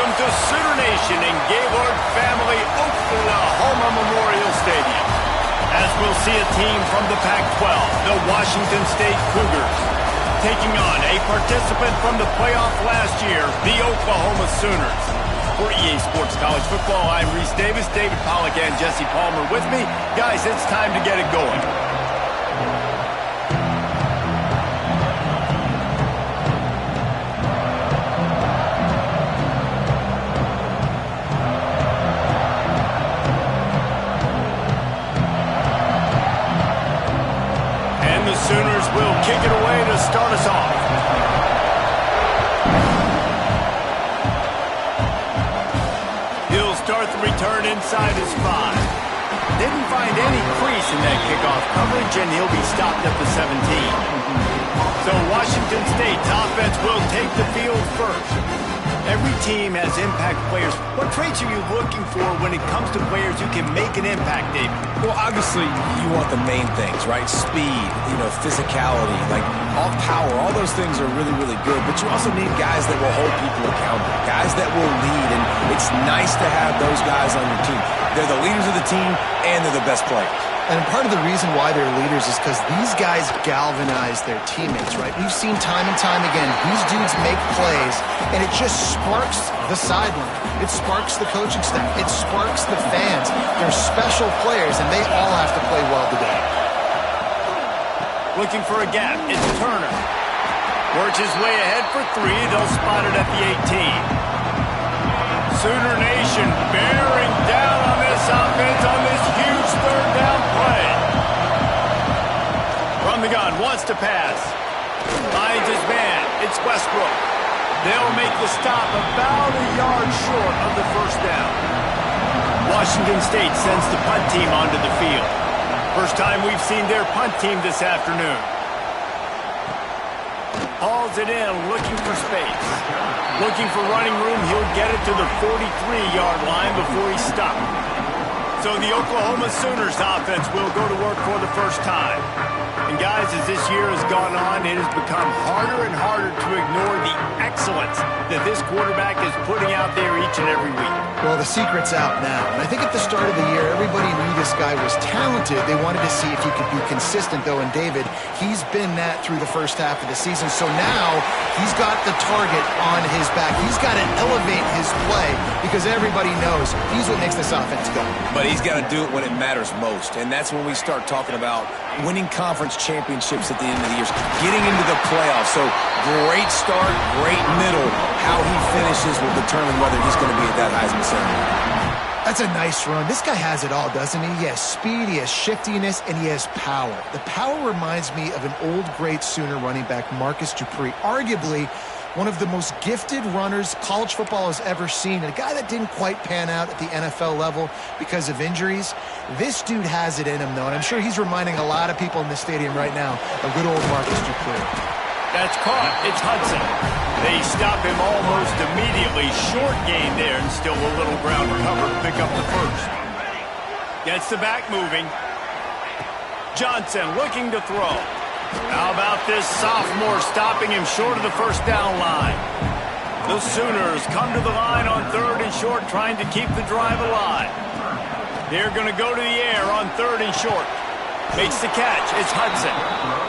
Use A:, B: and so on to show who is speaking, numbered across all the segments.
A: Welcome to Sooner Nation and Gaylord Family Oklahoma Memorial Stadium. As we'll see a team from the Pac-12, the Washington State Cougars, taking on a participant from the playoff last year, the Oklahoma Sooners. For EA Sports College Football, I'm Reese Davis, David Pollack, and Jesse Palmer with me. Guys, it's time to get it going. Sooners will kick it away to start us off. He'll start the return inside his 5. Didn't find any crease in that kickoff coverage, and he'll be stopped at the 17. So Washington State's offense will take the field first. Every team has impact players. What traits are you looking for when it comes to players who can make an impact, David?
B: Well, obviously, you want the main things, right? Speed, physicality, like all power. All those things are really, really good. But you also need guys that will hold people accountable, guys that will lead. And it's nice to have those guys on your team. They're the leaders of the team, and they're the best players.
C: And part of the reason why they're leaders is because these guys galvanize their teammates, right? We've seen time and time again, these dudes make plays, and it just sparks the sideline. It sparks the coaching staff. It sparks the fans. They're special players, and they all have to play well today.
A: Looking for a gap. It's Turner. Works his way ahead for 3. They'll spot it at the 18. Sooner Nation bearing down on this offense on this huge third down play. From the gun, wants to pass. Finds his man. It's Westbrook. They'll make the stop about a yard short of the first down. Washington State sends the punt team onto the field. First time we've seen their punt team this afternoon. Hauls it in, looking for space. Looking for running room, he'll get it to the 43-yard line before he's stopped. So the Oklahoma Sooners offense will go to work for the first time. And guys, as this year has gone on, it has become harder and harder to ignore the excellence that this quarterback is putting out there each and every week.
C: Well, the secret's out now. And I think at the start of the year, everybody knew this guy was talented. They wanted to see if he could be consistent, though. And David, he's been that through the first half of the season. So now he's got the target on his back. He's got to elevate his play because everybody knows he's what makes this offense go.
B: But he's got to do it when it matters most. And that's when we start talking about winning conference championships at the end of the year, getting into the playoffs. So great start, great middle. How he finishes will determine whether he's going to be at that Heisman ceremony.
C: That's a nice run. This guy has it all, doesn't he? He has speed, he has shiftiness, and he has power. The power reminds me of an old great Sooner running back, Marcus Dupree, arguably one of the most gifted runners college football has ever seen, and a guy that didn't quite pan out at the NFL level because of injuries. This dude has it in him, though, and I'm sure he's reminding a lot of people in the stadium right now of good old Marcus Dupree.
A: That's caught. It's Hudson. They stop him almost immediately. Short gain there, and still a little ground to cover to pick up the first. Gets the back moving. Johnson looking to throw. How about this sophomore stopping him short of the first down line? The Sooners come to the line on 3rd and short, trying to keep the drive alive. They're going to go to the air on 3rd and short. Makes the catch. It's Hudson.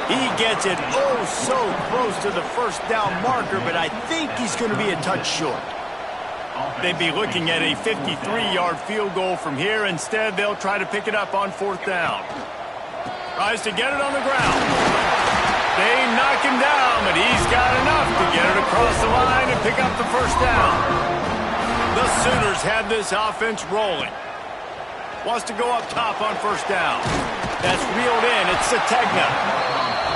A: He gets it oh so close to the first down marker, but I think he's going to be a touch short. They'd be looking at a 53-yard field goal from here. Instead, they'll try to pick it up on 4th down. Tries to get it on the ground. They knock him down, but he's got enough to get it across the line and pick up the first down. The Sooners have this offense rolling. Wants to go up top on 1st down. That's reeled in. It's Sategna.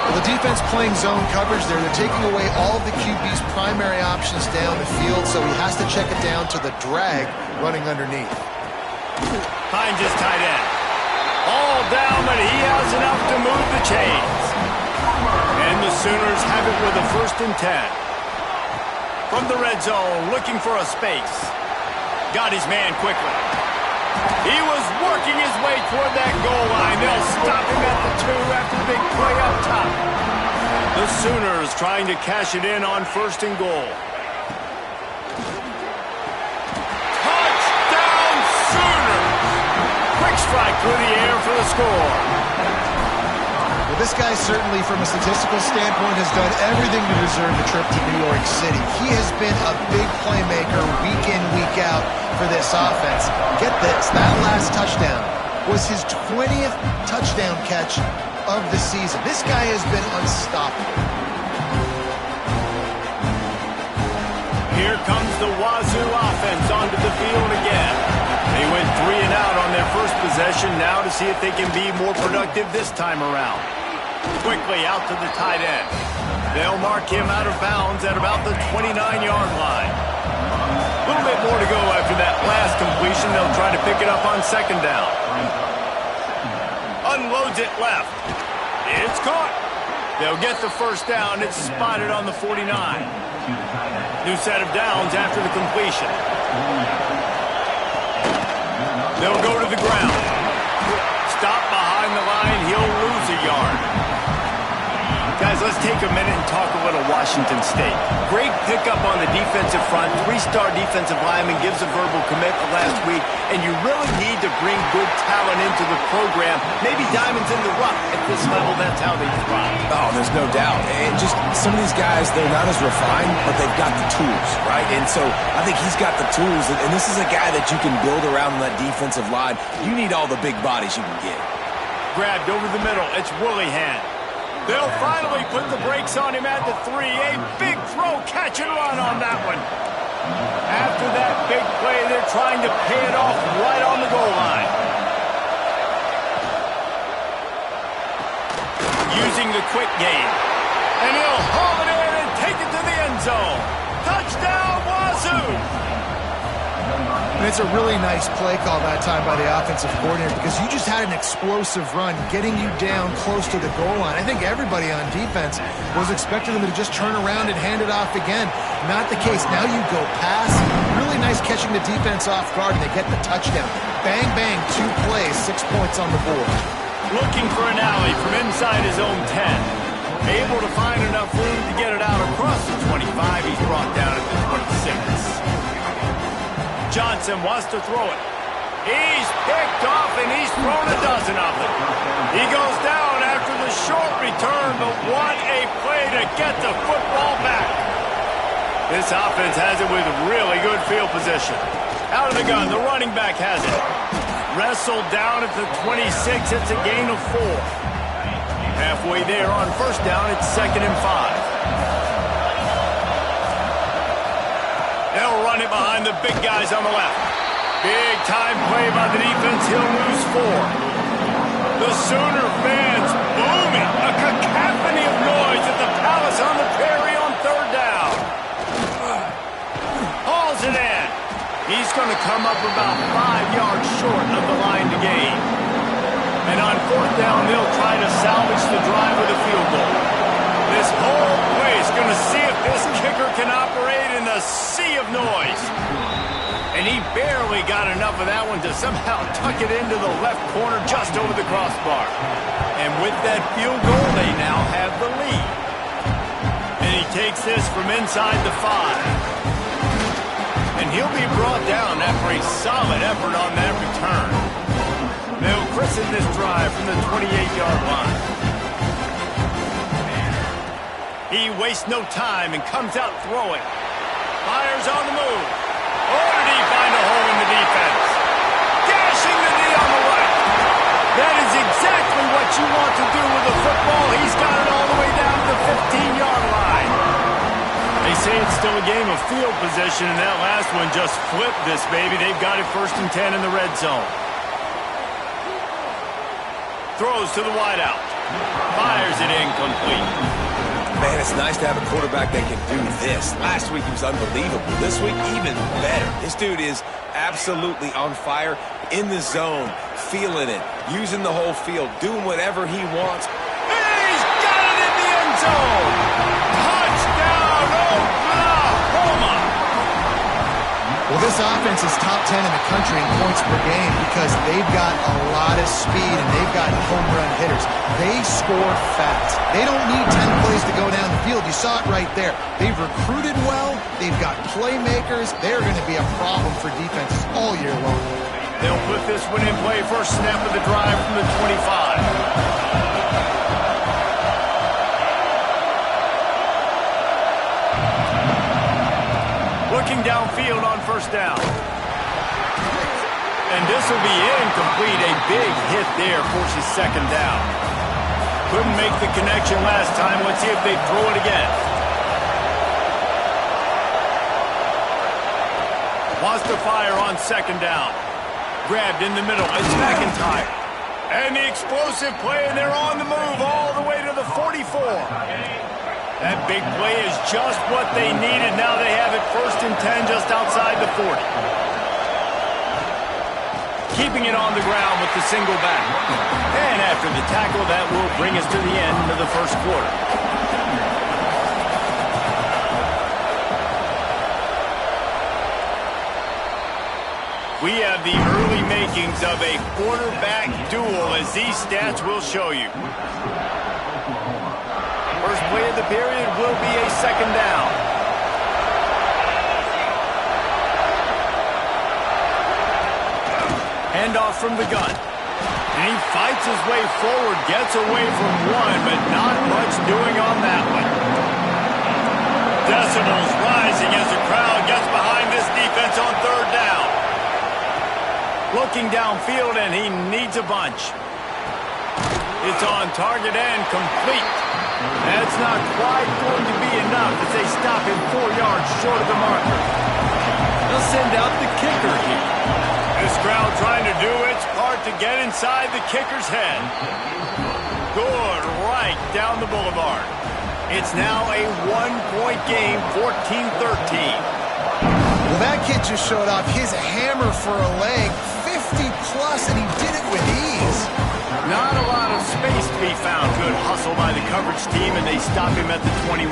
C: Well, the defense playing zone coverage there. They're taking away all of the QB's primary options down the field, so he has to check it down to the drag running underneath.
A: Finds his tight end. All down, but he has enough to move the chains. And the Sooners have it with a 1st and 10. From the red zone, looking for a space. Got his man quickly. He was working his way toward that goal line. They'll stop him at the 2 after the big play up top. The Sooners trying to cash it in on 1st and goal. strike through the air for the score.
C: Well, this guy certainly, from a statistical standpoint, has done everything to deserve the trip to New York City. He has been a big playmaker week in, week out for this offense. Get this, that last touchdown was his 20th touchdown catch of the season. This guy has been unstoppable.
A: Here comes the Wazoo offense onto the field again. They went 3 and out on their first possession, now to see if they can be more productive this time around. Quickly out to the tight end. They'll mark him out of bounds at about the 29-yard line. A little bit more to go after that last completion. They'll try to pick it up on second down. Unloads it left. It's caught. They'll get the first down. It's spotted on the 49. New set of downs after the completion. They'll go to the ground. Stop behind the line. He'll lose a yard. Guys, let's take a minute and talk a little Washington State. Great pickup on the defensive front. 3-star defensive lineman gives a verbal commitment last week, and you really need to bring good talent into the program. Maybe diamonds in the rough at this level. That's how they thrive.
B: Oh, there's no doubt. And just some of these guys, they're not as refined, but they've got the tools, right? And so I think he's got the tools, and this is a guy that you can build around on that defensive line. You need all the big bodies you can get.
A: Grabbed over the middle. It's Willihan. They'll finally put the brakes on him at the 3. A big throw, catch and run on that one. After that big play, they're trying to pay it off right on the goal line. Using the quick game. And he'll haul it in and take it to the end zone. Touchdown, Wazoo!
C: And it's a really nice play call that time by the offensive coordinator, because you just had an explosive run getting you down close to the goal line. I think everybody on defense was expecting them to just turn around and hand it off again. Not the case. Now you go pass. Really nice catching the defense off guard, and they get the touchdown. Bang, bang, 2 plays, 6 points on the board.
A: Looking for an alley from inside his own 10. Able to find enough room to get it out across the 25. He's brought down at the 26. Johnson wants to throw it. He's picked off, and he's thrown a dozen of them. He goes down after the short return, but what a play to get the football back. This offense has it with really good field position. Out of the gun, the running back has it. Wrestled down at the 26. It's a gain of 4. Halfway there on first down, it's 2nd and 5. They'll run it behind the big guys on the left. Big time play by the defense. He'll lose 4. The Sooner fans booming. A cacophony of noise at the Palace on the Prairie on 3rd down. Hauls it in. He's going to come up about 5 yards short of the line to gain. And on 4th down, they'll try to salvage the drive with a field goal. This whole place going to see if this kicker can operate in the sea of noise. And he barely got enough of that one to somehow tuck it into the left corner just over the crossbar. And with that field goal, they now have the lead. And he takes this from inside the 5. And he'll be brought down after a solid effort on that return. They'll christen this drive from the 28-yard line. He wastes no time and comes out throwing. Fires on the move. Oh, did he find a hole in the defense? Gashing the knee on the right. That is exactly what you want to do with the football. He's got it all the way down to the 15-yard line. They say it's still a game of field position, and that last one just flipped this baby. They've got it 1st and 10 in the red zone. Throws to the wideout. Fires it incomplete.
B: Man, it's nice to have a quarterback that can do this. Last week he was unbelievable. This week, even better. This dude is absolutely on fire, in the zone, feeling it, using the whole field, doing whatever he wants.
A: He's got it in the end zone! Touchdown, Oklahoma!
C: Well, this offense is top 10 in the country in points per game because they've got a lot of speed and they've got home run hitters. They score fast. They don't need 10 plays to go down the field. You saw it right there. They've recruited well. They've got playmakers. They're going to be a problem for defenses all year long.
A: They'll put this one in play. First snap of the drive from the 25. Looking downfield on first down. And this will be incomplete. A big hit there forces second down. Couldn't make the connection last time. Let's see if they throw it again. Wants to fire on second down. Grabbed in the middle. It's McIntyre. And the explosive play, and they're on the move all the way to the 44. That big play is just what they needed. Now they have it 1st and 10 just outside the 40. Keeping it on the ground with the single back. And after the tackle, that will bring us to the end of the first quarter. We have the early makings of a quarterback duel, as these stats will show you. First play of the period will be a second down. Handoff from the gun. And he fights his way forward, gets away from one, but not much doing on that one. Decibels rising as the crowd gets behind this defense on third down. Looking downfield, and he needs a bunch. It's on target and complete. That's not quite going to be enough as they stop him 4 yards short of the marker. They'll send out the kicker here. This crowd trying to do its part to get inside the kicker's head. Good right down the boulevard. It's now a 1-point game, 14-13.
C: Well, that kid just showed off his hammer for a leg, 50-plus, and he did it with ease.
A: Not a lot of space to be found. Good hustle by the coverage team, and they stop him at the 21.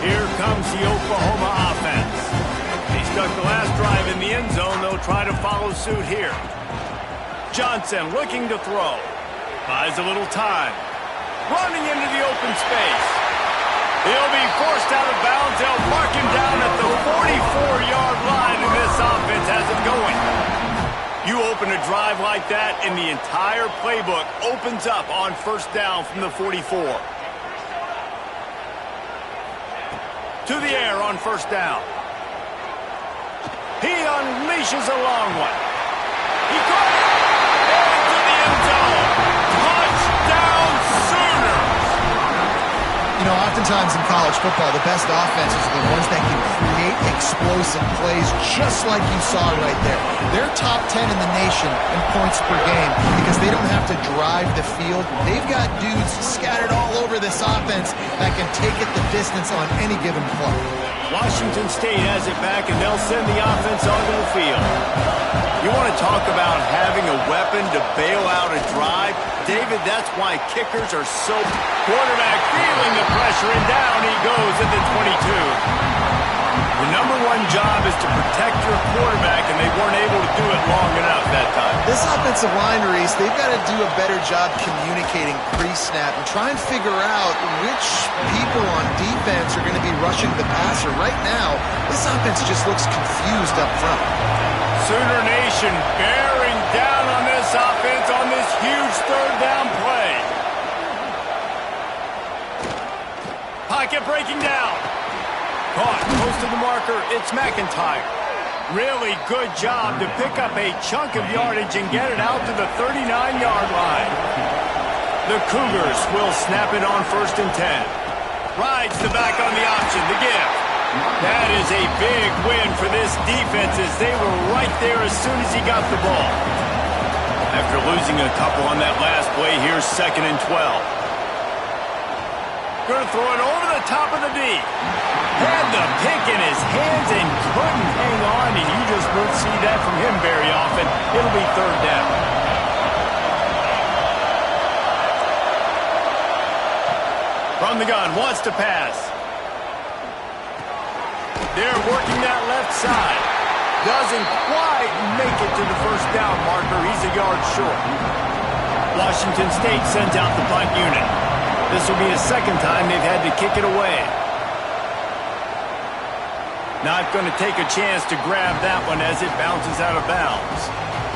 A: Here comes the Oklahoma offense. They stuck the last drive in the end zone. They'll try to follow suit here. Johnson looking to throw. Buys a little time. Running into the open space. He'll be forced out of bounds. They'll mark him down at the 44-yard line, and this offense has it going. You open a drive like that, and the entire playbook opens up on first down from the 44. To the air on first down. He unleashes a long one. He caught it. Into the end zone. Touchdown Sooners.
C: You know, oftentimes in college football, the best offenses are the ones that can create explosive plays just like you saw right there. They're top 10 in the nation in points per game because they don't have to drive the field. They've got dudes scattered all over this offense that can take it the distance on any given play.
A: Washington State has it back, and they'll send the offense onto the field. You want to talk about having a weapon to bail out a drive? David, that's why kickers are so... Quarterback feeling the pressure, and down he goes at the 22. The number one job is to protect your quarterback, and they weren't able to do it long enough that time.
C: This offensive line, Reese, they've got to do a better job communicating pre-snap and try and figure out which people on defense are going to be rushing the passer. Right now, this offense just looks confused up front.
A: Sooner Nation bearing down on this offense on this huge third down play. Pocket breaking down. Caught close to the marker. It's McIntyre. Really good job to pick up a chunk of yardage and get it out to the 39-yard line. The Cougars will snap it on 1st and 10. Rides the back on the option. The give. That is a big win for this defense as they were right there as soon as he got the ball. After losing a couple on that last play, here's 2nd and 12. Going to throw it over the top of the D. Had the pick in his hands and couldn't hang on, and you just won't see that from him very often. It'll be 3rd down. From the gun, wants to pass. They're working that left side. Doesn't quite make it to the 1st down marker. He's a yard short. Washington State sends out the punt unit. This will be the 2nd time they've had to kick it away. Not going to take a chance to grab that one as it bounces out of bounds.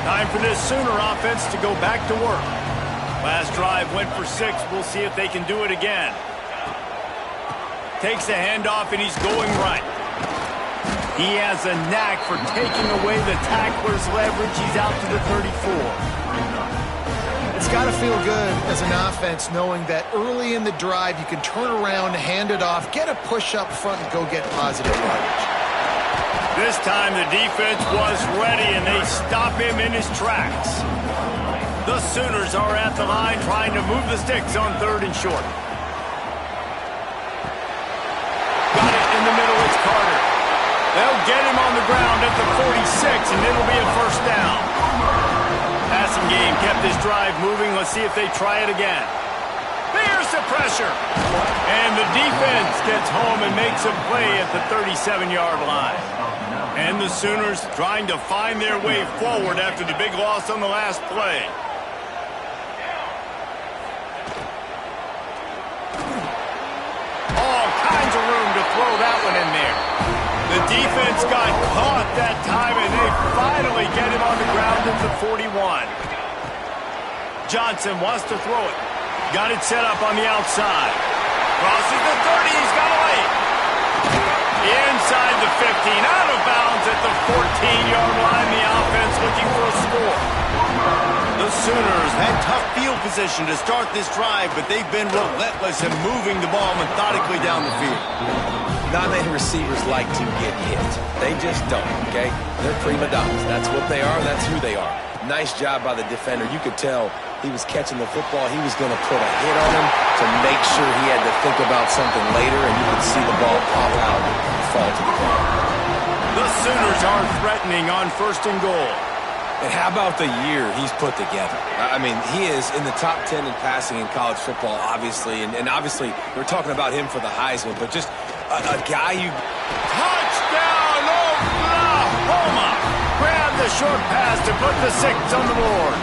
A: Time for this Sooner offense to go back to work. Last drive went for 6. We'll see if they can do it again. Takes the handoff, and he's going right. He has a knack for taking away the tackler's leverage. He's out to the 34.
C: It's got to feel good as an offense knowing that early in the drive you can turn around, hand it off, get a push up front, and go get positive yardage.
A: This time the defense was ready, and they stop him in his tracks. The Sooners are at the line trying to move the sticks on 3rd and short. Got it in the middle. It's Carter. They'll get him on the ground at the 46, and it'll be a first down. Passing game kept this drive moving. Let's see if they try it again. There's the pressure. And the defense gets home and makes a play at the 37-yard line. And the Sooners trying to find their way forward after the big loss on the last play. All kinds of room to throw that one in there. The defense got caught that time, and they finally get him on the ground at the 41. Johnson wants to throw it. Got it set up on the outside. Crosses the 30. He's got a lane. Inside the 15. Out of bounds at the 14-yard line. The offense looking for a score. The Sooners had tough field position to start this drive, but they've been relentless in moving the ball methodically down the field.
B: Not many receivers like to get hit. They just don't, okay? They're prima donnas. That's what they are. That's who they are. Nice job by the defender. You could tell he was catching the football. He was going to put a hit on him to make sure he had to think about something later, and you could see the ball pop out and fall to the ground.
A: The Sooners are threatening on 1st and goal.
B: And how about the year he's put together? I mean, he is in the top 10 in passing in college football, obviously. And obviously, we're talking about him for the Heisman, but just a guy you...
A: Touchdown, Oklahoma! Grab the short pass to put the 6 on the board.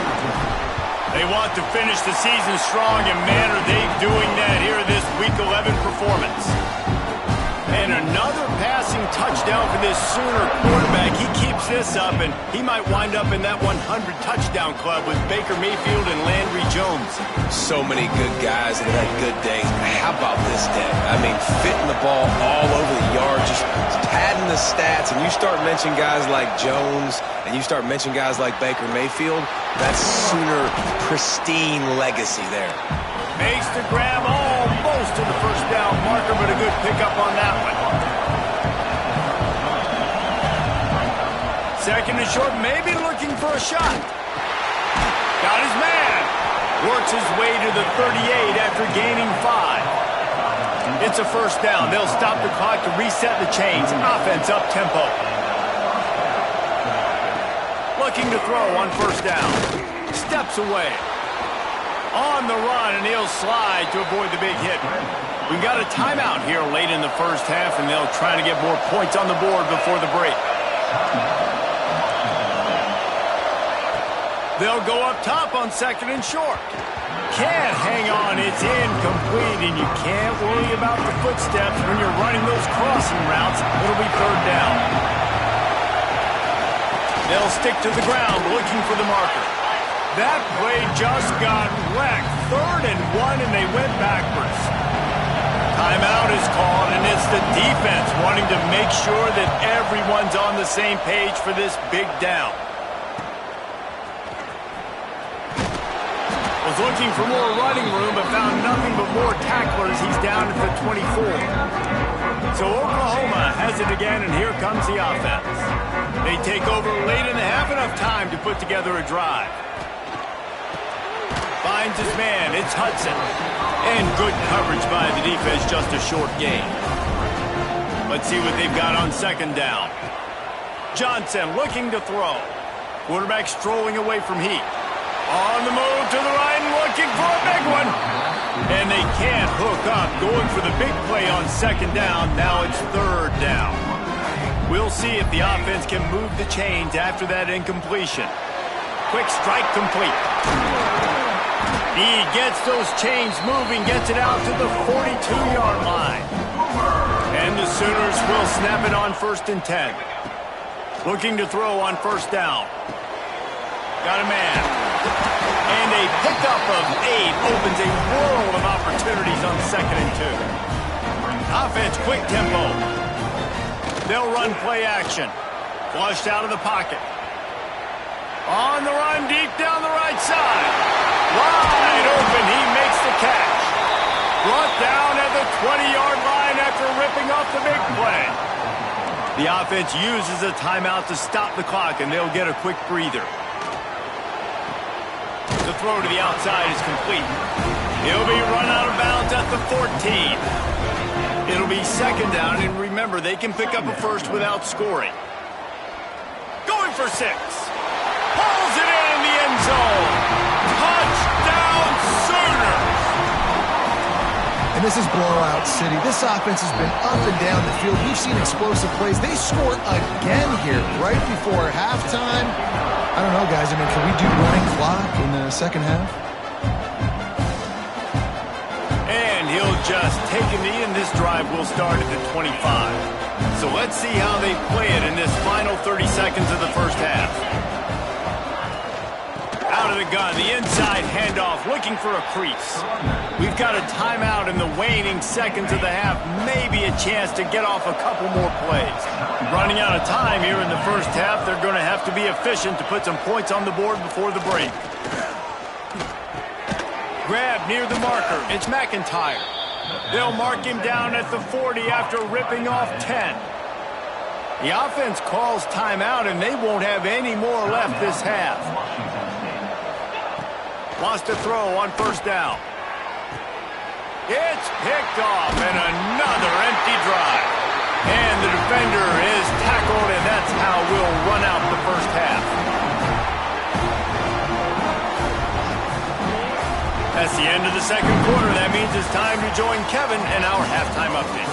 A: They want to finish the season strong, and man, are they doing that here in this Week 11 performance. And another passing touchdown for this Sooner quarterback. He keeps this up, and he might wind up in that 100-touchdown club with Baker Mayfield and Landry Jones.
B: So many good guys that have had good days. How about this day? I mean, fitting the ball all over the yard, just padding the stats, and you start mentioning guys like Jones, and you start mentioning guys like Baker Mayfield, that's Sooner pristine legacy there.
A: Makes the grab almost to the first down marker, but a good pickup on that one. 2nd and short, maybe looking for a shot. Got his man. Works his way to the 38 after gaining 5. It's a first down. They'll stop the clock to reset the chains. Offense up tempo. Looking to throw on 1st down. Steps away. On the run, and he'll slide to avoid the big hit. We've got a timeout here late in the first half, and they'll try to get more points on the board before the break. They'll go up top on 2nd and short. Can't hang on. It's incomplete, and you can't worry about the footsteps when you're running those crossing routes. It'll be 3rd down. They'll stick to the ground looking for the marker. That play just got wrecked. 3rd and 1, and they went backwards. Timeout is called, and it's the defense wanting to make sure that everyone's on the same page for this big down. Was looking for more running room, but found nothing but more tacklers. He's down at the 24. So Oklahoma has it again, and here comes the offense. They take over late in the half, enough time to put together a drive. Finds his man. It's Hudson. And good coverage by the defense, just a short gain. Let's see what they've got on 2nd down. Johnson looking to throw. Quarterback strolling away from heat. On the move to the right and looking for a big one. And they can't hook up. Going for the big play on 2nd down. Now it's 3rd down. We'll see if the offense can move the chains after that incompletion. Quick strike complete. He gets those chains moving, gets it out to the 42-yard line. And the Sooners will snap it on 1st and 10. Looking to throw on 1st down. Got a man. And a pickup of 8 opens a world of opportunities on 2nd and 2. Offense, quick tempo. They'll run play action. Flushed out of the pocket. On the run, deep down the right side. Wide open, he makes the catch. Brought down at the 20-yard line after ripping off the big play. The offense uses a timeout to stop the clock, and they'll get a quick breather. The throw to the outside is complete. He'll be run out of bounds at the 14. It'll be 2nd down, and remember, they can pick up a first without scoring. Going for 6. Pulls it in the end zone. Touchdown, Sooners!
C: And this is blowout city. This offense has been up and down the field. We've seen explosive plays. They score again here right before halftime. I don't know, guys. I mean, can we do running clock in the second half?
A: And he'll just take a knee, and this drive will start at the 25. So let's see how they play it in this final 30 seconds of the first half. Out of the gun, the inside handoff, looking for a crease. We've got a timeout in the waning seconds of the half, maybe a chance to get off a couple more plays. Running out of time here in the first half, they're going to have to be efficient to put some points on the board before the break. Grab near the marker, it's McIntyre. They'll mark him down at the 40 after ripping off 10. The offense calls timeout, and they won't have any more left this half. Wants to throw on 1st down. It's picked off, and another empty drive. And the defender is tackled, and that's how we'll run out the first half. That's the end of the second quarter. That means it's time to join Kevin in our halftime update.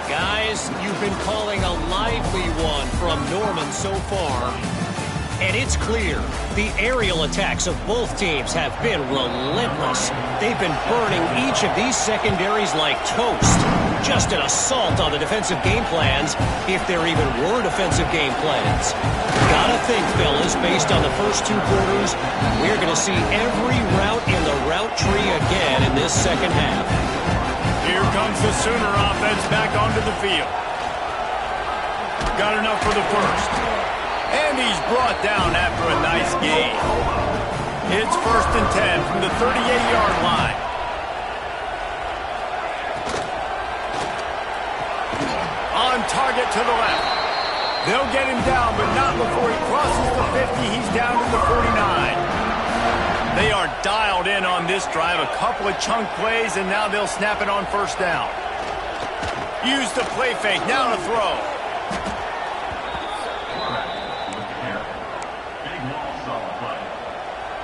D: Guys, you've been calling a lively one from Norman so far. And it's clear, the aerial attacks of both teams have been relentless. They've been burning each of these secondaries like toast. Just an assault on the defensive game plans, if there even were defensive game plans. Gotta think, fellas, based on the first 2 quarters, we're going to see every route in the route tree again in this second half.
A: Here comes the Sooner offense back onto the field. Got enough for the first. And he's brought down after a nice gain. It's 1st and 10 from the 38-yard line. On target to the left. They'll get him down, but not before he crosses the 50. He's down to the 49. They are dialed in on this drive. A couple of chunk plays, and now they'll snap it on 1st down. Use the play fake. Now to throw.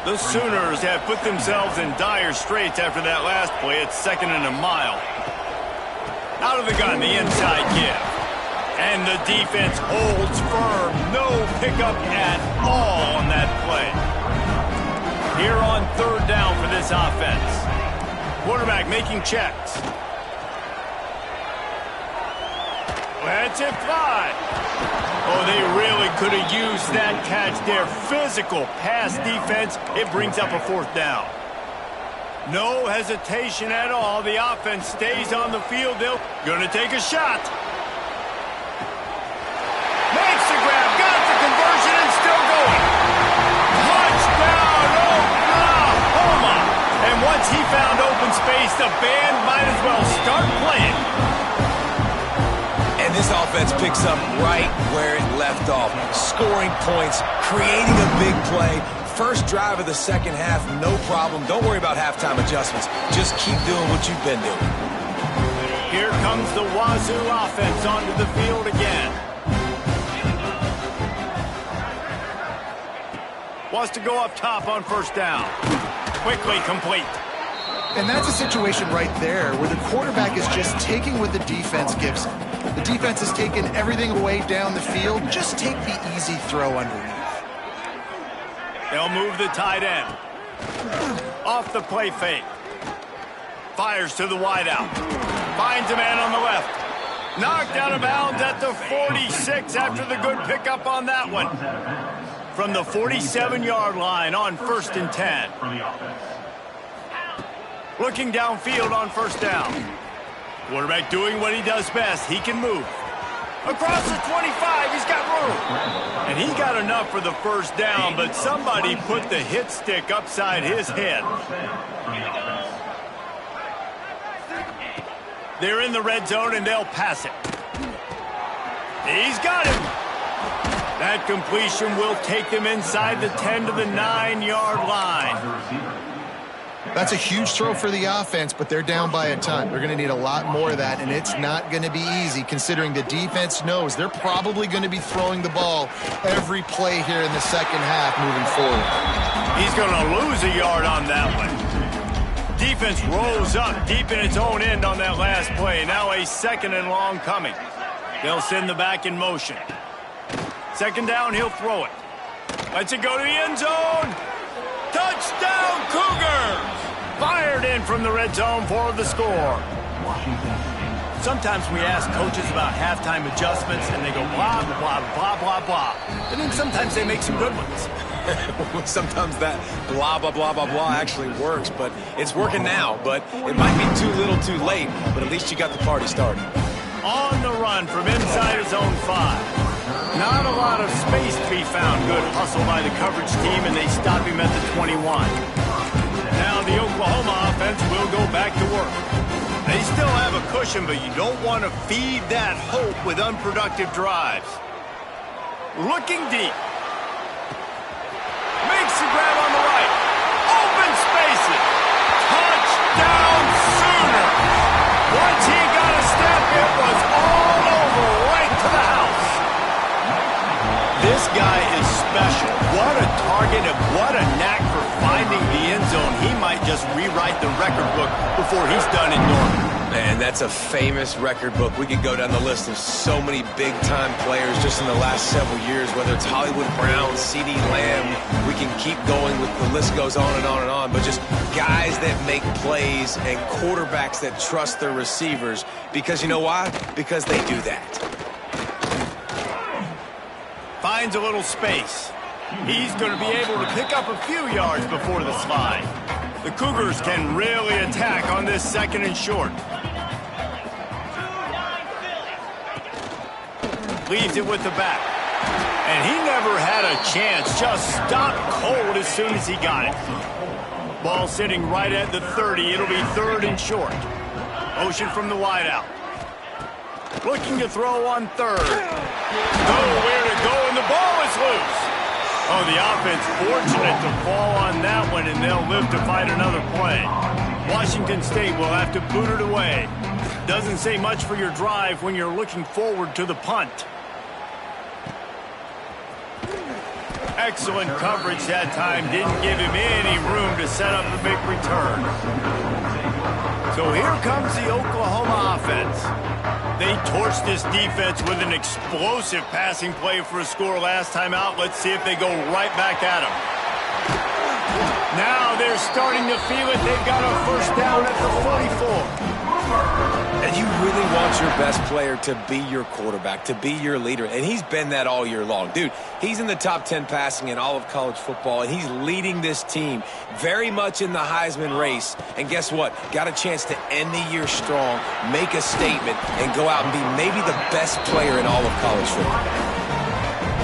A: The Sooners have put themselves in dire straits after that last play. It's 2nd and a mile. Out of the gun, the inside give. And the defense holds firm. No pickup at all on that play. Here on 3rd down for this offense. Quarterback making checks. Lets it fly. Oh, they really could have used that catch there. Physical pass defense. It brings up a 4th down. No hesitation at all. The offense stays on the field. They're going to take a shot. Makes the grab. Got the conversion and still going. Touchdown, Oklahoma. And once he found open space, the band might as well start playing.
B: And this offense picks up right where it left off. Scoring points, creating a big play. First drive of the second half, no problem. Don't worry about halftime adjustments. Just keep doing what you've been doing.
A: Here comes the Wazoo offense onto the field again. Wants to go up top on 1st down. Quickly complete.
C: And that's a situation right there where the quarterback is just taking what the defense gives him. The defense has taken everything away down the field. Just take the easy throw underneath.
A: They'll move the tight end. Off the play fake. Fires to the wideout. Finds a man on the left. Knocked out of bounds at the 46 after the good pickup on that one. From the 47-yard line on 1st and 10. Looking downfield on 1st down. Quarterback doing what he does best. He can move. Across the 25, he's got room. And he got enough for the 1st down, but somebody put the hit stick upside his head. They're in the red zone, and they'll pass it. He's got him. That completion will take them inside the 10 to the 9-yard line.
C: That's a huge throw for the offense, but they're down by a ton. They're going to need a lot more of that, and it's not going to be easy considering the defense knows they're probably going to be throwing the ball every play here in the second half moving forward.
A: He's going to lose a yard on that one. Defense rose up deep in its own end on that last play. Now a 2nd and long coming. They'll send the back in motion. 2nd down, he'll throw it. Lets it go to the end zone. Touchdown, Cougars! Fired in from the red zone for the score. Sometimes we ask coaches about halftime adjustments, and they go blah, blah, blah, blah, blah. And then sometimes they make some good ones.
B: Sometimes that blah, blah, blah, blah, blah actually works, but it's working now. But it might be too little too late, but at least you got the party started.
A: On the run from inside his own 5. Not a lot of space to be found. Good hustle by the coverage team, and they stop him at the 21. Now the Oklahoma offense will go back to work. They still have a cushion, but you don't want to feed that hope with unproductive drives. Looking deep. Makes the grab on the right. Open spaces. Touchdown Sooners. Once he got a step, it was all over right to the house. This guy is special. What a target and what a knack for finding the end zone. He might just rewrite the record book before he's done in Norman.
B: Man, that's a famous record book. We could go down the list of so many big-time players just in the last several years, whether it's Hollywood Brown, C.D. Lamb. We can keep going with the list goes on and on and on, but just guys that make plays and quarterbacks that trust their receivers because you know why? Because they do that.
A: Finds a little space. He's going to be able to pick up a few yards before the slide. The Cougars can really attack on this 2nd and short. Leaves it with the back. And he never had a chance. Just stopped cold as soon as he got it. Ball sitting right at the 30. It'll be 3rd and short. Motion from the wideout. Looking to throw on 3rd. Nowhere to go, and the ball is loose. Oh, the offense fortunate to fall on that one, and they'll live to fight another play. Washington State will have to boot it away. Doesn't say much for your drive when you're looking forward to the punt. Excellent coverage that time. Didn't give him any room to set up the big return. So here comes the Oklahoma offense. They torched this defense with an explosive passing play for a score last time out. Let's see if they go right back at him. Now they're starting to feel it. They've got a 1st down at the 44.
B: And you really want your best player to be your quarterback, to be your leader. And he's been that all year long. Dude, he's in the top 10 passing in all of college football, and he's leading this team very much in the Heisman race. And guess what? Got a chance to end the year strong, make a statement, and go out and be maybe the best player in all of college football.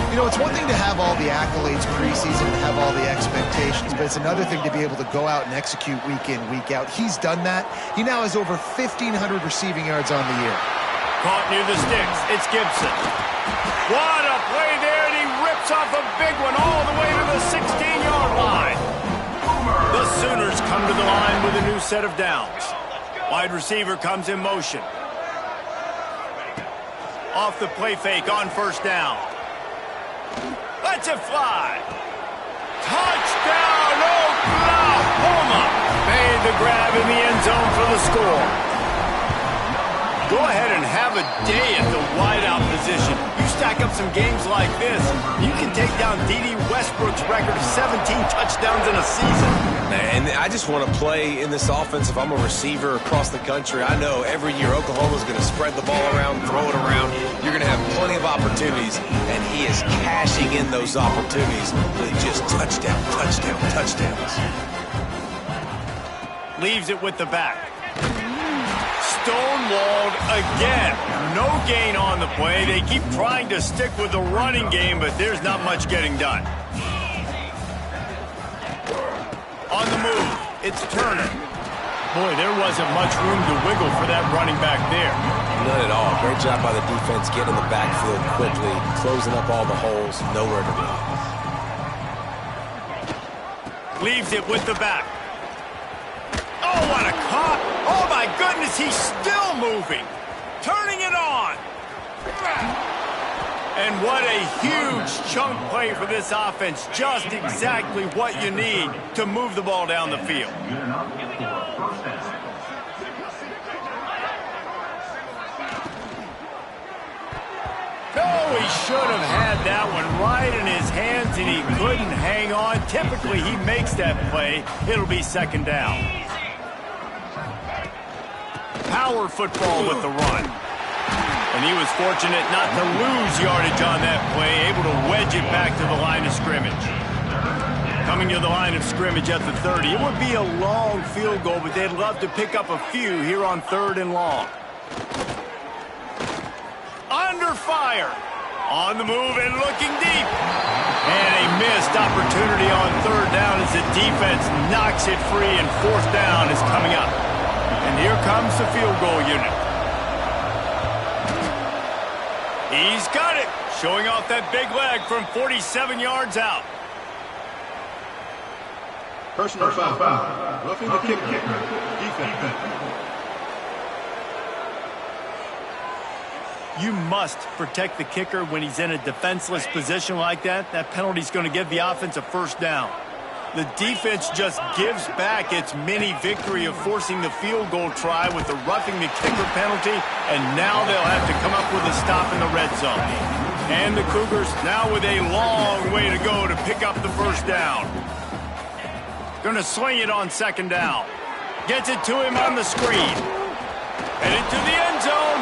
C: You know, it's one thing to have all the accolades preseason and have all the expectations, but it's another thing to be able to go out and execute week in, week out. He's done that. He now has over 1,500 receiving yards on the year.
A: Caught near the sticks. It's Gibson. What a play there, and he rips off a big one all the way to the 16-yard line. The Sooners come to the line with a new set of downs. Wide receiver comes in motion. Off the play fake on 1st down. Lets it fly. Touchdown, Oklahoma! Made the grab in the end zone for the score. go ahead and have a day at the wideout position. You stack up some games like this, you can take down D.D. Westbrook's record of 17 touchdowns in a season.
B: And I just want to play in this offense. If I'm a receiver across the country, I know every year Oklahoma's going to spread the ball around, throw it around. You're going to have plenty of opportunities, and he is cashing in those opportunities with just touchdowns.
A: Leaves it with the back. Stonewalled again. No gain on the play. They keep trying to stick with the running game, but there's not much getting done. On the move, it's Turner. Boy, there wasn't much room to wiggle for that running back there.
B: None at all. Great job by the defense getting in the backfield quickly, closing up all the holes, nowhere to run.
A: Leaves it with the back. Oh, what a caught. Oh, my goodness, he's still moving. Turning it on. And what a huge chunk play for this offense. Just exactly what you need to move the ball down the field. Oh, he should have had that one right in his hands, and he couldn't hang on. Typically, he makes that play. It'll be second down. Power football with the run. And he was fortunate not to lose yardage on that play, able to wedge it back to the line of scrimmage. Coming to the line of scrimmage at the 30. It would be a long field goal, but they'd love to pick up a few here on 3rd and long. Under fire. On the move and looking deep. And a missed opportunity on 3rd down as the defense knocks it free, and 4th down is coming up. And here comes the field goal unit. He's got it, showing off that big leg from 47 yards out.
E: Personal foul. Roughing the kicker. Defense.
A: You must protect the kicker when he's in a defenseless position like that. That penalty's going to give the offense a 1st down. The defense just gives back its mini victory of forcing the field goal try with the roughing the kicker penalty, and now they'll have to come up with a stop in the red zone. And the Cougars now with a long way to go to pick up the 1st down. Going to swing it on 2nd down. Gets it to him on the screen. Headed to the end zone.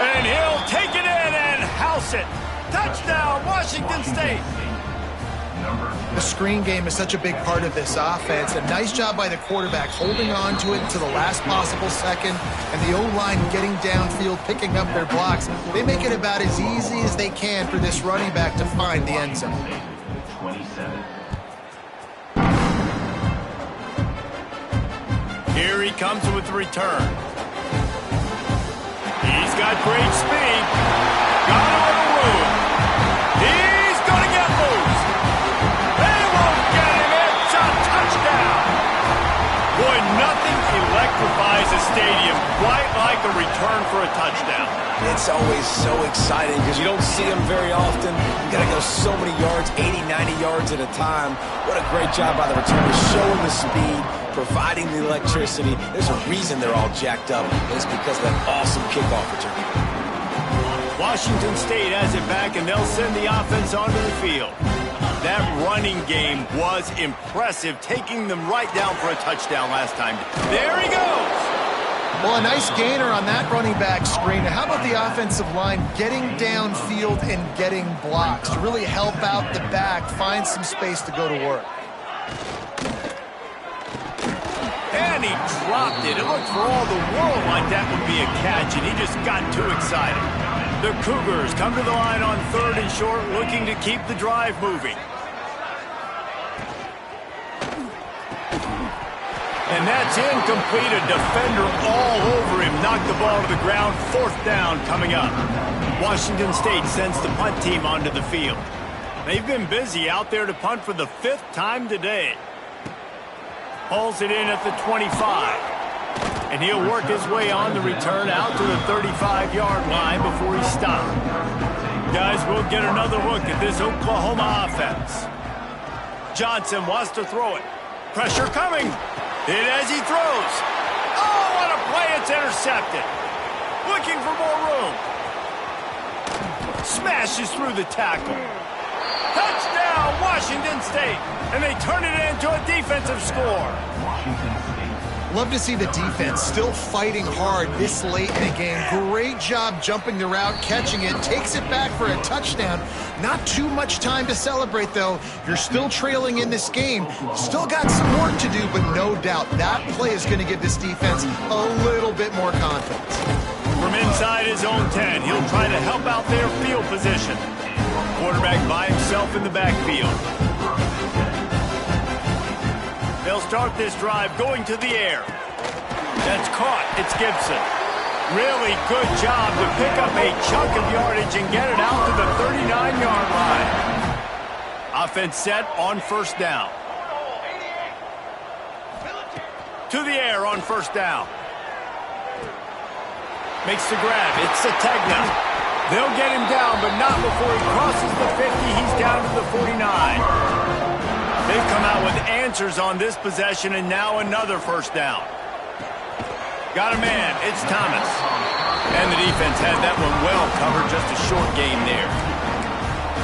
A: And he'll take it in and house it. Touchdown, Washington State.
C: The screen game is such a big part of this offense. A nice job by the quarterback holding on to it to the last possible second, and the O-line getting downfield, picking up their blocks. They make it about as easy as they can for this running back to find the end zone.
A: Here he comes with the return. He's got great speed. Got a little room. He's going to get loose. They won't get him. It's a touchdown. Boy, nothing electrifies a stadium quite like a return for a touchdown.
B: It's always so exciting because you don't see them very often. You got to go so many yards, 80, 90 yards at a time. What a great job by the returners, showing the speed, providing the electricity. There's a reason they're all jacked up. It's because of that awesome kickoff return.
A: Washington State has it back, and they'll send the offense onto the field. That running game was impressive, taking them right down for a touchdown last time. There he goes.
C: Well, a nice gainer on that running back screen. Now, how about the offensive line getting downfield and getting blocks to really help out the back, find some space to go to work?
A: And he dropped it. It looked for all the world like that would be a catch, and he just got too excited. The Cougars come to the line on 3rd and short, looking to keep the drive moving. And that's incomplete. A defender all over him. Knocked the ball to the ground. 4th down coming up. Washington State sends the punt team onto the field. They've been busy out there to punt for the 5th time today. Pulls it in at the 25. And he'll work his way on the return out to the 35-yard line before he stopped. Guys, we'll get another look at this Oklahoma offense. Johnson wants to throw it. Pressure coming. Hit as he throws. Oh, what a play. It's intercepted. Looking for more room. Smashes through the tackle. Touchdown, Washington State. And they turn it into a defensive score.
C: Love to see the defense still fighting hard this late in the game. Great job jumping the route, catching it, takes it back for a touchdown. Not too much time to celebrate, though. You're still trailing in this game. Still got some work to do, but no doubt that play is going to give this defense a little bit more confidence.
A: From inside his own 10, he'll try to help out their field position. Quarterback by himself in the backfield. They'll start this drive going to the air. That's caught. It's Gibson. Really good job to pick up a chunk of yardage and get it out to the 39-yard line. Offense set on first down. To the air on first down. Makes the grab. It's Sategna. They'll get him down, but not before he crosses the 50. He's down to the 49. They've come out with answers on this possession, and now another first down. Got a man. It's Thomas. And the defense had that one well covered. Just a short gain there.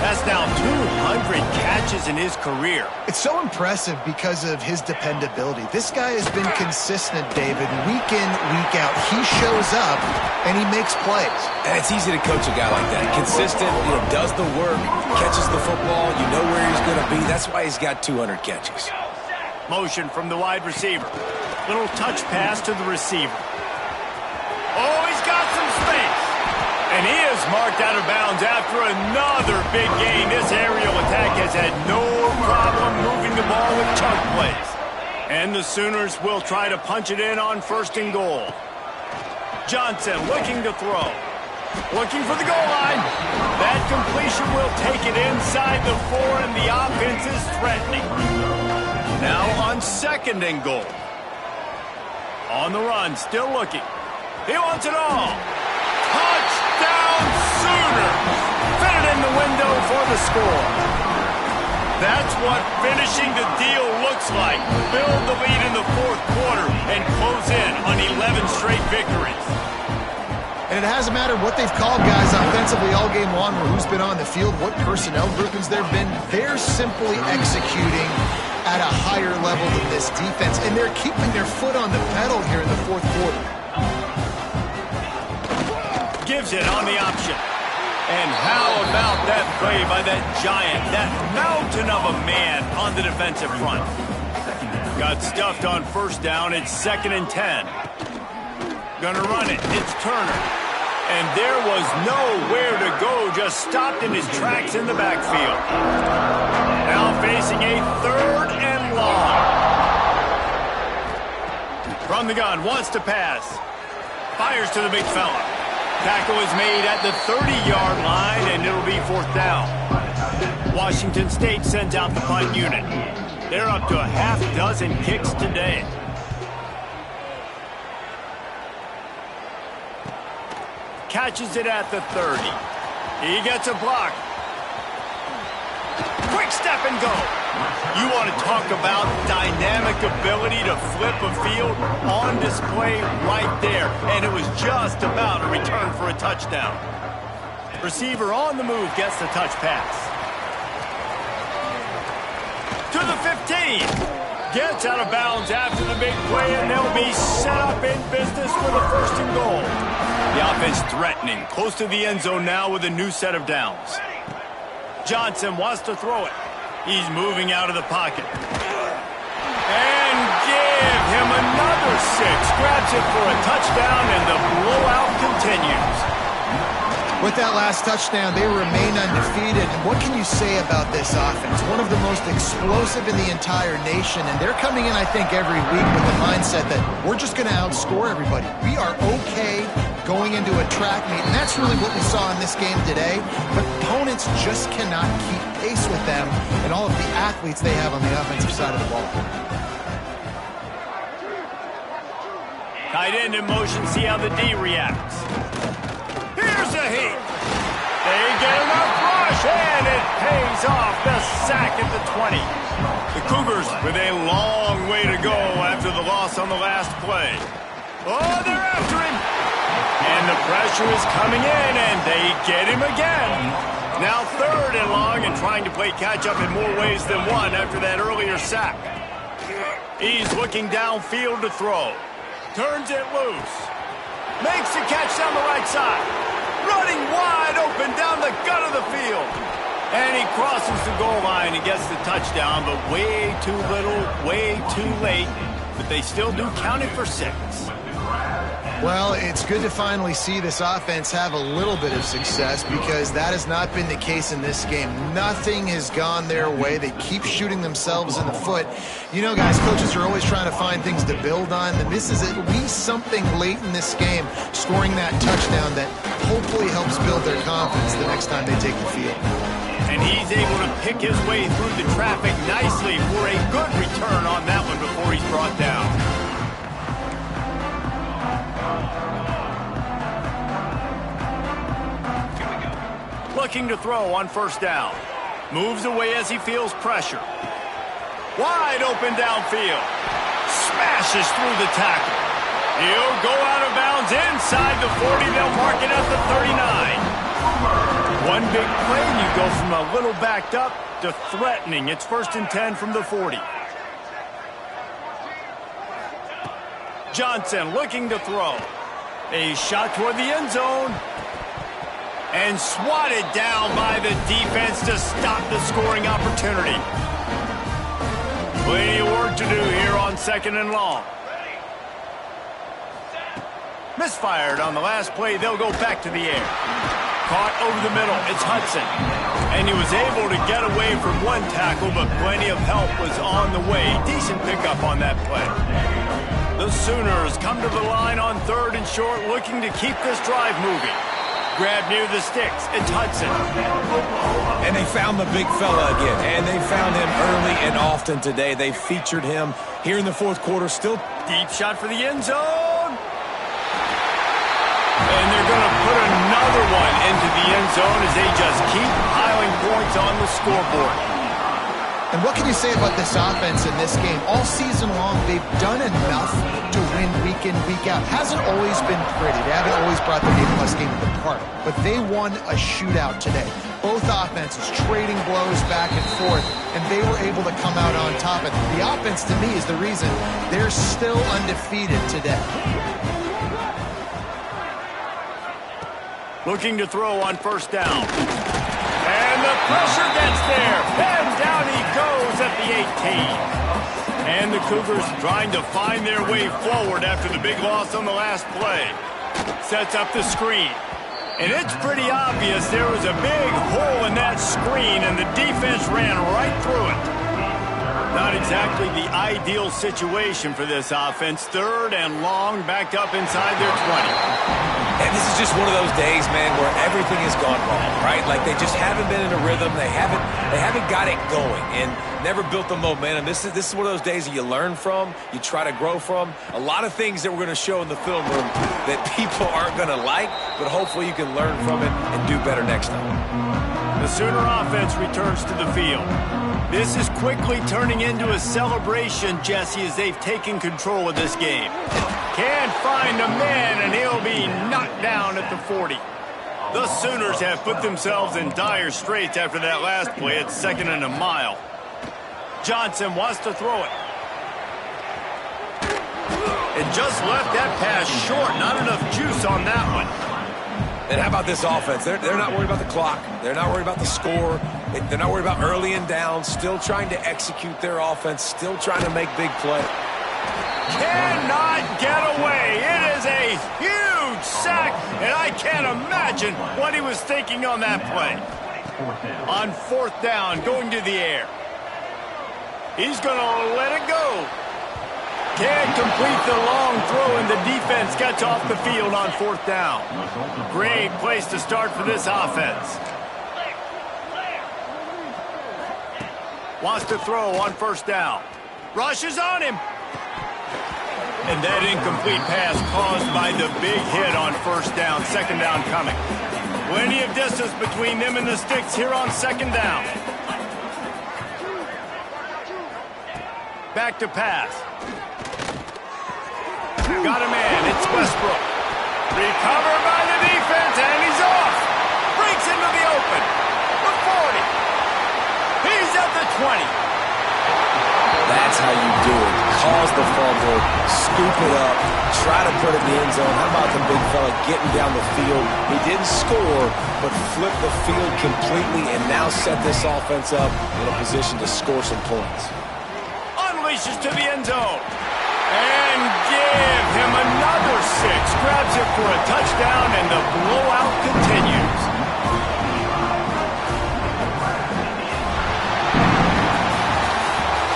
A: That's now 200 catches in his career.
C: It's so impressive because of his dependability. This guy has been consistent, David. Week in, week out. He shows up, and he makes plays.
B: And it's easy to coach a guy like that. Consistent, does the work, catches the football. You know where he's going to be. That's why he's got 200 catches.
A: Motion from the wide receiver. Little touch pass to the receiver. Oh, he's got some space. And he is marked out of bounds after another big gain. This aerial attack has had no problem moving the ball with chunk plays. And the Sooners will try to punch it in on first and goal. Johnson looking to throw. Looking for the goal line. That completion will take it inside the 4, and the offense is threatening. Now on second and goal. On the run, still looking. He wants it all. Touchdown Sooners! Fit it in the window for the score. That's what finishing the deal looks like. Build the lead in the fourth quarter and close in on 11 straight victories.
C: And it hasn't mattered what they've called guys offensively all game long or who's been on the field, what personnel groupings there have been. They're simply executing at a higher level than this defense, and they're keeping their foot on the pedal here in the fourth quarter.
A: Gives it on the option. And how about that play by that giant, that mountain of a man on the defensive front? Got stuffed on first down. It's 2nd and 10. Gonna run it. It's Turner. And there was nowhere to go. Just stopped in his tracks in the backfield. Now facing a 3rd and long. From the gun. Wants to pass. Fires to the big fella. Tackle is made at the 30-yard line, and it'll be 4th down. Washington State sends out the punt unit. They're up to a half dozen kicks today. Catches it at the 30. He gets a block. Quick step and go. You want to talk about dynamic ability to flip a field? On display right there. And it was just about a return for a touchdown. Receiver on the move gets the touch pass. To the 15. Gets out of bounds after the big play, and they'll be set up in business with a 1st and goal. The offense threatening. Close to the end zone now with a new set of downs. Johnson wants to throw it. He's moving out of the pocket. And give him another 6. Grabs it for a touchdown, and the blowout continues.
C: With that last touchdown, they remain undefeated. And what can you say about this offense? One of the most explosive in the entire nation. And they're coming in, I think, every week with the mindset that we're just going to outscore everybody. We are okay going into a track meet. And that's really what we saw in this game today. But opponents just cannot keep pace with them and all of the athletes they have on the offensive side of the ball.
A: Tight end in motion. See how the D reacts. Here's a heat. They get enough rush, and it pays off. The sack at the 20. The Cougars with a long way to go after the loss on the last play. Oh, they're after him. And the Pressure is coming in, and they get him again. Now 3rd and long and trying to play catch-up in more ways than one after that earlier sack. He's looking downfield to throw. Turns it loose. Makes the catch down the right side. Running wide open down the gut of the field. And he crosses the goal line and gets the touchdown, but way too little, way too late. But they still do count it for 6.
C: Well, it's good to finally see this offense have a little bit of success because that has not been the case in this game. Nothing has gone their way. They keep shooting themselves in the foot. You know, guys, coaches are always trying to find things to build on, and this is at least something late in this game, scoring that touchdown that hopefully helps build their confidence the next time they take the field.
A: And he's able to pick his way through the traffic nicely for a good return on that one before he's brought down. Looking to throw on 1st down. Moves away as he feels pressure. Wide open downfield. Smashes through the tackle. He'll go out of bounds inside the 40. They'll mark it at the 39. One big play and you go from a little backed up to threatening. It's 1st and 10 from the 40. Johnson looking to throw. A shot toward the end zone. And swatted down by the defense to stop the scoring opportunity. Plenty of work to do here on 2nd and long. Misfired on the last play. They'll go back to the air. Caught over the middle. It's Hudson. And he was able to get away from one tackle, but plenty of help was on the way. Decent pickup on that play. The Sooners come to the line on 3rd and short, looking to keep this drive moving. Grab near the sticks. It's Hudson.
B: And they found the big fella again. And they found him early and often today. They featured him here in the 4th quarter. Still
A: deep shot for the end zone. And they're going to put another one into the end zone as they just keep piling points on the scoreboard.
C: And what can you say about this offense in this game? All season long, they've done enough to win week in, week out. Hasn't always been pretty. They haven't always brought the A-plus game to the park. But they won a shootout today. Both offenses trading blows back and forth, and they were able to come out on top. And the offense, to me, is the reason they're still undefeated today.
A: Looking to throw on 1st down. And the pressure gets there. And down he goes at the 18. And the Cougars trying to find their way forward after the big loss on the last play. Sets up the screen. And it's pretty obvious there was a big hole in that screen, and the defense ran right through it. Not exactly the ideal situation for this offense. 3rd and long, backed up inside their 20.
B: And this is just one of those days, man, where everything has gone wrong, right? Like they just haven't been in a rhythm. They haven't got it going and never built the momentum. This is one of those days that you learn from, you try to grow from. A lot of things that we're going to show in the film room that people aren't going to like, but hopefully you can learn from it and do better next time.
A: The Sooner offense returns to the field. This is quickly turning into a celebration, Jesse, as they've taken control of this game. Can't find a man, and he'll be knocked down at the 40. The Sooners have put themselves in dire straits after that last play at 2nd and a mile. Johnson wants to throw it. And just left that pass short. Not enough juice on that one.
B: And how about this offense? They're not worried about the clock. They're not worried about the score. They're not worried about early and down. Still trying to execute their offense. Still trying to make big plays.
A: Cannot get away. It is a huge sack, and I can't imagine what he was thinking on that play. On 4th down, going to the air. He's going to let it go. Can't complete the long throw, and the defense gets off the field on 4th down. Great place to start for this offense. Wants to throw on 1st down. Rushes on him. And that incomplete pass caused by the big hit on 1st down. 2nd down coming. Plenty of distance between them and the sticks here on 2nd down. Back to pass. Got a man. It's Westbrook. Recovered by the
B: cause the fumble, scoop it up, try to put it in the end zone. How about the big fella getting down the field? He didn't score, but flipped the field completely and now set this offense up in a position to score some points.
A: Unleashes to the end zone. And give him another 6. Grabs it for a touchdown, and the blowout continues.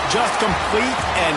A: Just complete and